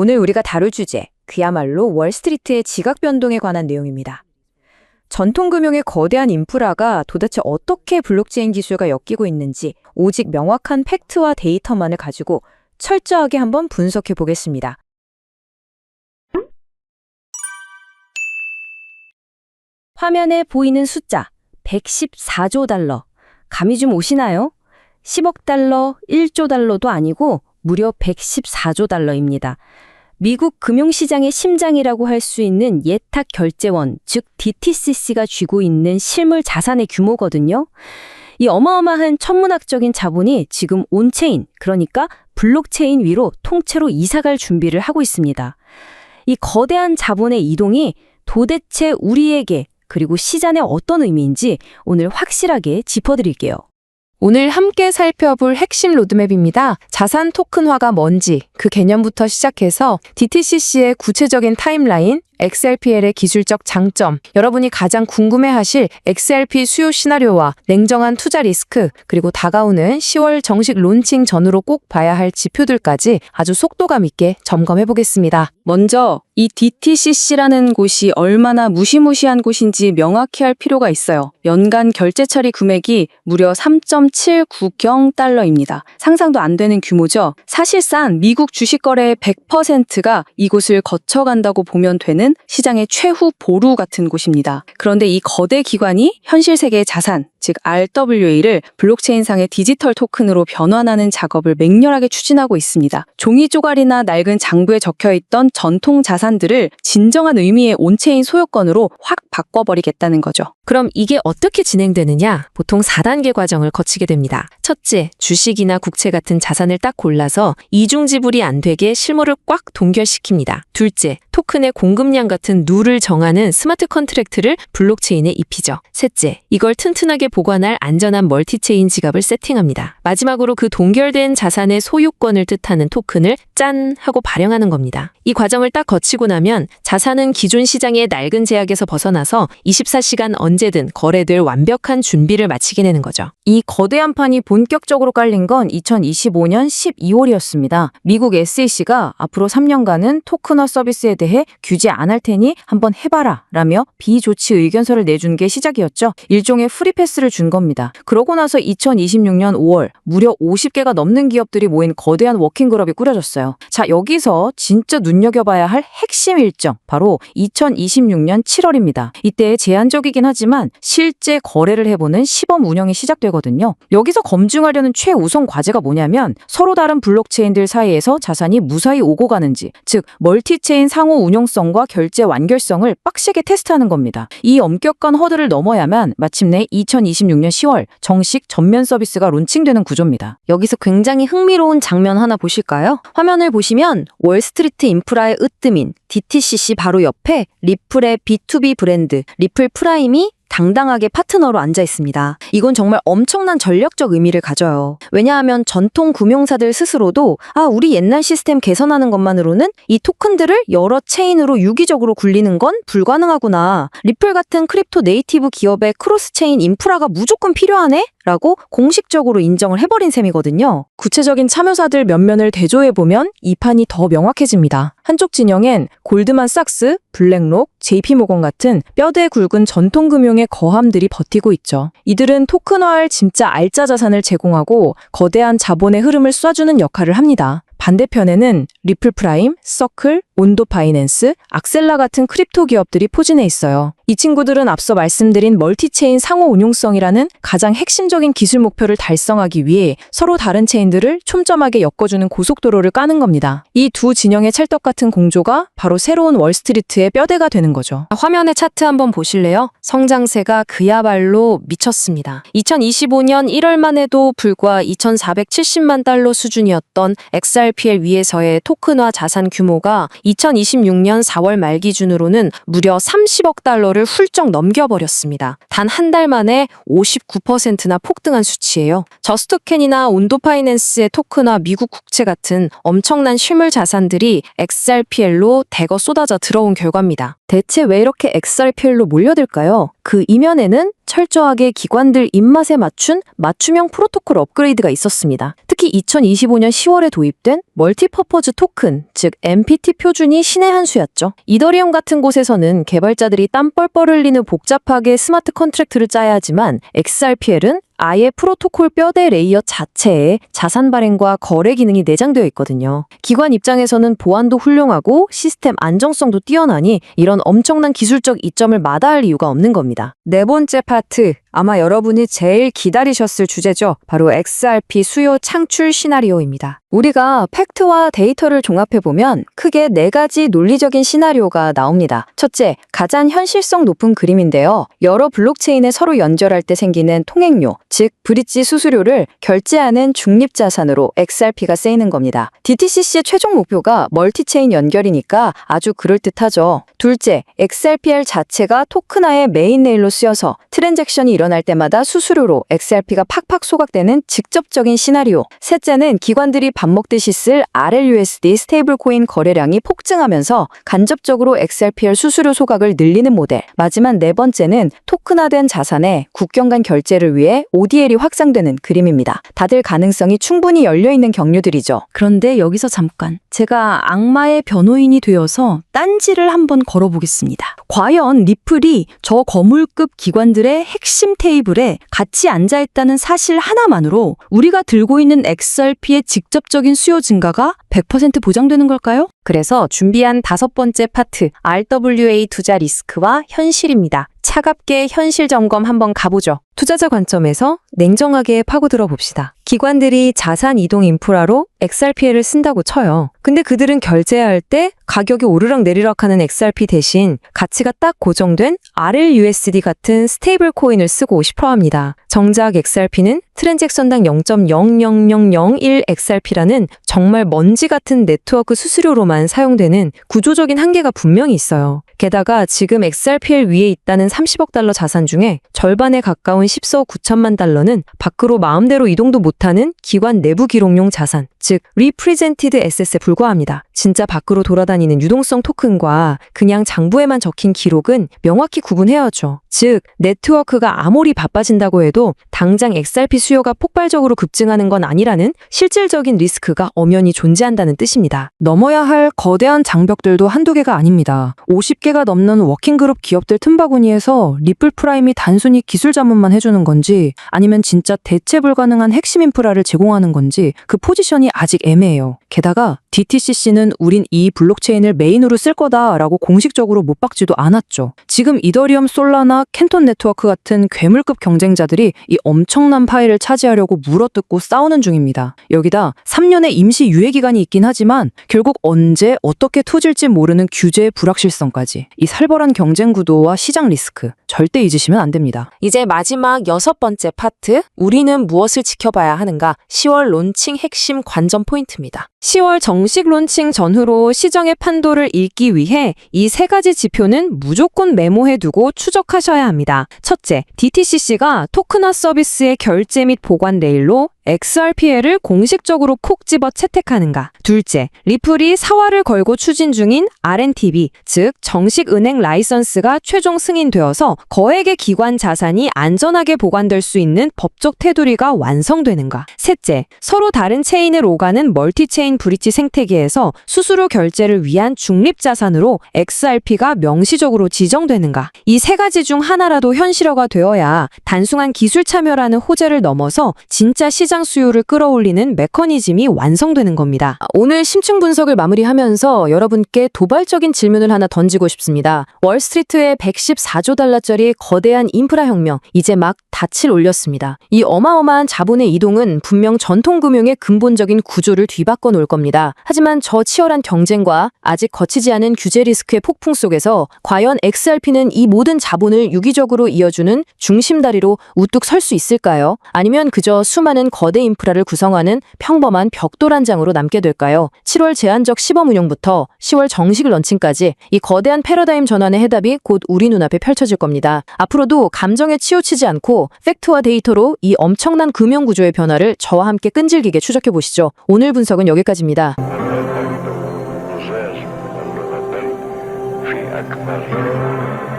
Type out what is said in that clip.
오늘 우리가 다룰 주제, 그야말로 월스트리트의 지각 변동에 관한 내용입니다. 전통금융의 거대한 인프라가 도대체 어떻게 블록체인 기술과 엮이고 있는지 오직 명확한 팩트와 데이터만을 가지고 철저하게 한번 분석해 보겠습니다. 화면에 보이는 숫자 114조 달러. 감이 좀 오시나요? 10억 달러, 1조 달러도 아니고 무려 114조 달러입니다. 미국 금융시장의 심장이라고 할 수 있는 예탁 결제원, 즉 DTCC가 쥐고 있는 실물 자산의 규모거든요. 이 어마어마한 천문학적인 자본이 지금 온체인, 그러니까 블록체인 위로 통째로 이사갈 준비를 하고 있습니다. 이 거대한 자본의 이동이 도대체 우리에게 그리고 시장에 어떤 의미인지 오늘 확실하게 짚어드릴게요. 오늘 함께 살펴볼 핵심 로드맵입니다. 자산 토큰화가 뭔지 그 개념부터 시작해서 DTCC의 구체적인 타임라인, XRPL의 기술적 장점, 여러분이 가장 궁금해하실 XRP 수요 시나리오와 냉정한 투자 리스크, 그리고 다가오는 10월 정식 론칭 전후로 꼭 봐야 할 지표들까지 아주 속도감 있게 점검해 보겠습니다. 먼저 이 DTCC라는 곳이 얼마나 무시무시한 곳인지 명확히 할 필요가 있어요. 연간 결제 처리 금액이 무려 3.790 달러입니다. 상상도 안 되는 규모죠. 사실상 미국 주식 거래의 100%가 이곳을 거쳐간다고 보면 되는 시장의 최후 보루 같은 곳입니다. 그런데 이 거대 기관이 현실 세계의 자산, 즉 RWA를 블록체인상의 디지털 토큰으로 변환하는 작업을 맹렬하게 추진하고 있습니다. 종이 쪼가리나 낡은 장부에 적혀있던 전통 자산들을 진정한 의미의 온체인 소유권으로 확 바꿔버리겠다는 거죠. 그럼 이게 어떻게 진행되느냐? 보통 4단계 과정을 거치게 됩니다. 첫째, 주식이나 국채 같은 자산을 딱 골라서 이중 지불이 안 되게 실물을 꽉 동결시킵니다. 둘째, 토큰의 공급량 같은 룰을 정하는 스마트 컨트랙트를 블록체인에 입히죠. 셋째, 이걸 튼튼하게 보관할 안전한 멀티체인 지갑을 세팅합니다. 마지막으로 그 동결된 자산의 소유권을 뜻하는 토큰을 짠! 하고 발행하는 겁니다. 이 과정을 딱 거치고 나면 자산은 기존 시장의 낡은 제약에서 벗어나서 24시간 언제든 거래될 완벽한 준비를 마치게 되는 거죠. 이 거대한 판이 본격적으로 깔린 건 2025년 12월이었습니다. 미국 SEC가 앞으로 3년간은 토큰화 서비스에 대해 규제 안 할 테니 한번 해봐라 라며 비조치 의견서를 내준 게 시작이었죠. 일종의 프리패스를 준 겁니다. 그러고 나서 2026년 5월 무려 50개가 넘는 기업들이 모인 거대한 워킹그룹이 꾸려졌어요. 자, 여기서 진짜 눈여겨봐야 할 핵심 일정, 바로 2026년 7월입니다. 이때 제한적이긴 하지만 실제 거래를 해보는 시범 운영이 시작되거든요. 여기서 검증하려는 최우선 과제가 뭐냐면 서로 다른 블록체인들 사이에서 자산이 무사히 오고 가는지, 즉 멀티체인 상호 운용성과 결제 완결성을 빡시게 테스트하는 겁니다. 이 엄격한 허들을 넘어야만 마침내 2026년 10월 정식 전면 서비스가 론칭되는 구조입니다. 여기서 굉장히 흥미로운 장면 하나 보실까요? 화면을 보시면 월스트리트 인프라의 으뜸인 DTCC 바로 옆에 리플의 B2B 브랜드 리플 프라임이 당당하게 파트너로 앉아 있습니다. 이건 정말 엄청난 전략적 의미를 가져요. 왜냐하면 전통 금융사들 스스로도 우리 옛날 시스템 개선하는 것만으로는 이 토큰들을 여러 체인으로 유기적으로 굴리는 건 불가능하구나. 리플 같은 크립토 네이티브 기업의 크로스체인 인프라가 무조건 필요하네? 라고 공식적으로 인정을 해버린 셈이거든요. 구체적인 참여사들 몇 면을 대조해보면 이 판이 더 명확해집니다. 한쪽 진영엔 골드만삭스, 블랙록, JP모건 같은 뼈대 굵은 전통금융의 거함들이 버티고 있죠. 이들은 토큰화할 진짜 알짜 자산을 제공하고 거대한 자본의 흐름을 쏴주는 역할을 합니다. 반대편에는 리플 프라임, 서클, 온도 파이낸스, 악셀라 같은 크립토 기업들이 포진해 있어요. 이 친구들은 앞서 말씀드린 멀티체인 상호 운용성이라는 가장 핵심적인 기술 목표를 달성하기 위해 서로 다른 체인들을 촘촘하게 엮어주는 고속도로를 까는 겁니다. 이 두 진영의 찰떡 같은 공조가 바로 새로운 월스트리트의 뼈대가 되는 거죠. 화면의 차트 한번 보실래요? 성장세가 그야말로 미쳤습니다. 2025년 1월만 해도 불과 2,470만 달러 수준이었던 XRPL 위에서의 토큰화 자산 규모가 2026년 4월 말 기준으로는 무려 30억 달러를 훌쩍 넘겨버렸습니다. 단 한 달 만에 59%나 폭등한 수치예요. 저스토캔이나 온도파이낸스의 토큰화 미국 국채 같은 엄청난 실물 자산들이 XRPL로 대거 쏟아져 들어온 결과입니다. 대체 왜 이렇게 XRPL로 몰려들까요? 그 이면에는 철저하게 기관들 입맛에 맞춘 맞춤형 프로토콜 업그레이드가 있었습니다. 특히 2025년 10월에 도입된 멀티퍼포즈 토큰, 즉 MPT 표준이 신의 한 수였죠. 이더리움 같은 곳에서는 개발자들이 땀 뻘뻘 흘리는 복잡하게 스마트 컨트랙트를 짜야 하지만 XRPL은 아예 프로토콜 뼈대 레이어 자체에 자산 발행과 거래 기능이 내장되어 있거든요. 기관 입장에서는 보안도 훌륭하고 시스템 안정성도 뛰어나니 이런 엄청난 기술적 이점을 마다할 이유가 없는 겁니다. 네 번째 파트, 아마 여러분이 제일 기다리셨을 주제죠. 바로 XRP 수요 창출 시나리오입니다. 우리가 팩트와 데이터를 종합해보면 크게 4가지 논리적인 시나리오가 나옵니다. 첫째, 가장 현실성 높은 그림인데요. 여러 블록체인에 서로 연결할 때 생기는 통행료, 즉 브릿지 수수료를 결제하는 중립자산으로 XRP가 쓰이는 겁니다. DTCC의 최종 목표가 멀티체인 연결이니까 아주 그럴듯하죠. 둘째, XRPL 자체가 토큰화의 메인 레일로 쓰여서 트랜잭션이 일어날 때마다 수수료로 XRP가 팍팍 소각되는 직접적인 시나리오. 셋째는 기관들이 밥 먹듯이 쓸 RLUSD 스테이블 코인 거래량이 폭증하면서 간접적으로 XRPL 수수료 소각을 늘리는 모델. 마지막 네 번째는 토큰화된 자산의 국경 간 결제를 위해 ODL이 확장되는 그림입니다. 다들 가능성이 충분히 열려있는 경로들이죠. 그런데 여기서 잠깐 제가 악마의 변호인이 되어서 딴지를 한번 걸어보겠습니다. 과연 리플이 저 거물급 기관들의 핵심 테이블에 같이 앉아있다는 사실 하나만으로 우리가 들고 있는 XRP의 직접적인 수요 증가가 100% 보장되는 걸까요? 그래서 준비한 5번째 파트, RWA 투자 리스크와 현실입니다. 차갑게 현실 점검 한번 가보죠. 투자자 관점에서 냉정하게 파고들어 봅시다. 기관들이 자산 이동 인프라로 XRPL을 쓴다고 쳐요. 근데 그들은 결제할 때 가격이 오르락 내리락 하는 XRP 대신 가치가 딱 고정된 RLUSD 같은 스테이블 코인을 쓰고 싶어합니다. 정작 XRP는 트랜잭션당 0.00001 XRP라는 정말 먼지 같은 네트워크 수수료로만 사용되는 구조적인 한계가 분명히 있어요. 게다가 지금 XRPL 위에 있다는 30억 달러 자산 중에 절반에 가까운 14억 9천만 달러는 밖으로 마음대로 이동도 못하는 기관 내부 기록용 자산, 즉 Represented Asset에 불과합니다. 진짜 밖으로 돌아다니는 유동성 토큰과 그냥 장부에만 적힌 기록은 명확히 구분해야죠. 즉 네트워크가 아무리 바빠진다고 해도 당장 XRP 수요가 폭발적으로 급증하는 건 아니라는 실질적인 리스크가 엄연히 존재한다는 뜻입니다. 넘어야 할 거대한 장벽들도 한두 개가 아닙니다. 50개가 넘는 워킹그룹 기업들 틈바구니에서 리플 프라임이 단순히 기술 자문만 해주는 건지 아니면 진짜 대체 불가능한 핵심 인프라를 제공하는 건지 그 포지션이 아직 애매해요. 게다가 DTCC는 우린 이 블록체인을 메인으로 쓸 거다라고 공식적으로 못 박지도 않았죠. 지금 이더리움, 솔라나, 캔톤 네트워크 같은 괴물급 경쟁자들이 이 엄청난 파일을 차지하려고 물어뜯고 싸우는 중입니다. 여기다 3년의 임시 유예 기간이 있긴 하지만 결국 언제 어떻게 터질지 모르는 규제의 불확실성까지, 이 살벌한 경쟁 구도와 시장 리스크 절대 잊으시면 안 됩니다. 이제 마지막 6번째 파트, 우리는 무엇을 지켜봐야 하는가? 10월 론칭 핵심 관전 포인트입니다. 10월 정식 론칭 전후로 시장의 판도를 읽기 위해 이 3가지 지표는 무조건 메모해두고 추적하셔야 합니다. 첫째, DTCC가 토큰화 서비스의 결제 및 보관 레일로 XRPL을 공식적으로 콕 집어 채택하는가. 둘째, 리플이 사활을 걸고 추진 중인 RNTB, 즉 정식 은행 라이선스가 최종 승인되어서 거액의 기관 자산이 안전하게 보관될 수 있는 법적 테두리가 완성되는가. 셋째, 서로 다른 체인을 오가는 멀티체인 브릿지 생태계에서 수수료 결제를 위한 중립자산으로 XRP가 명시적으로 지정되는가. 이 3가지 중 하나라도 현실화가 되어야 단순한 기술 참여라는 호재를 넘어서 진짜 시장 수요를 끌어올리는 메커니즘이 완성되는 겁니다. 오늘 심층 분석을 마무리하면서 여러분께 도발적인 질문을 하나 던지고 싶습니다. 월스트리트의 114조 달러짜리 거대한 인프라 혁명, 이제 막 닻을 올렸습니다. 이 어마어마한 자본의 이동은 분명 전통금융의 근본적인 구조를 뒤바꿔 놓을 겁니다. 하지만 저 치열한 경쟁과 아직 거치지 않은 규제 리스크의 폭풍 속에서 과연 XRP는 이 모든 자본을 유기적으로 이어주는 중심다리로 우뚝 설 수 있을까요? 아니면 그저 수많은 거대 인프라를 구성하는 평범한 벽돌 한 장으로 남게 될까요? 7월 제한적 시범 운용부터 10월 정식 런칭까지 이 거대한 패러다임 전환의 해답이 곧 우리 눈앞에 펼쳐질 겁니다. 앞으로도 감정에 치우치지 않고 팩트와 데이터로 이 엄청난 금융 구조의 변화를 저와 함께 끈질기게 추적해 보시죠. 오늘 분석은 여기까지입니다. في أكبر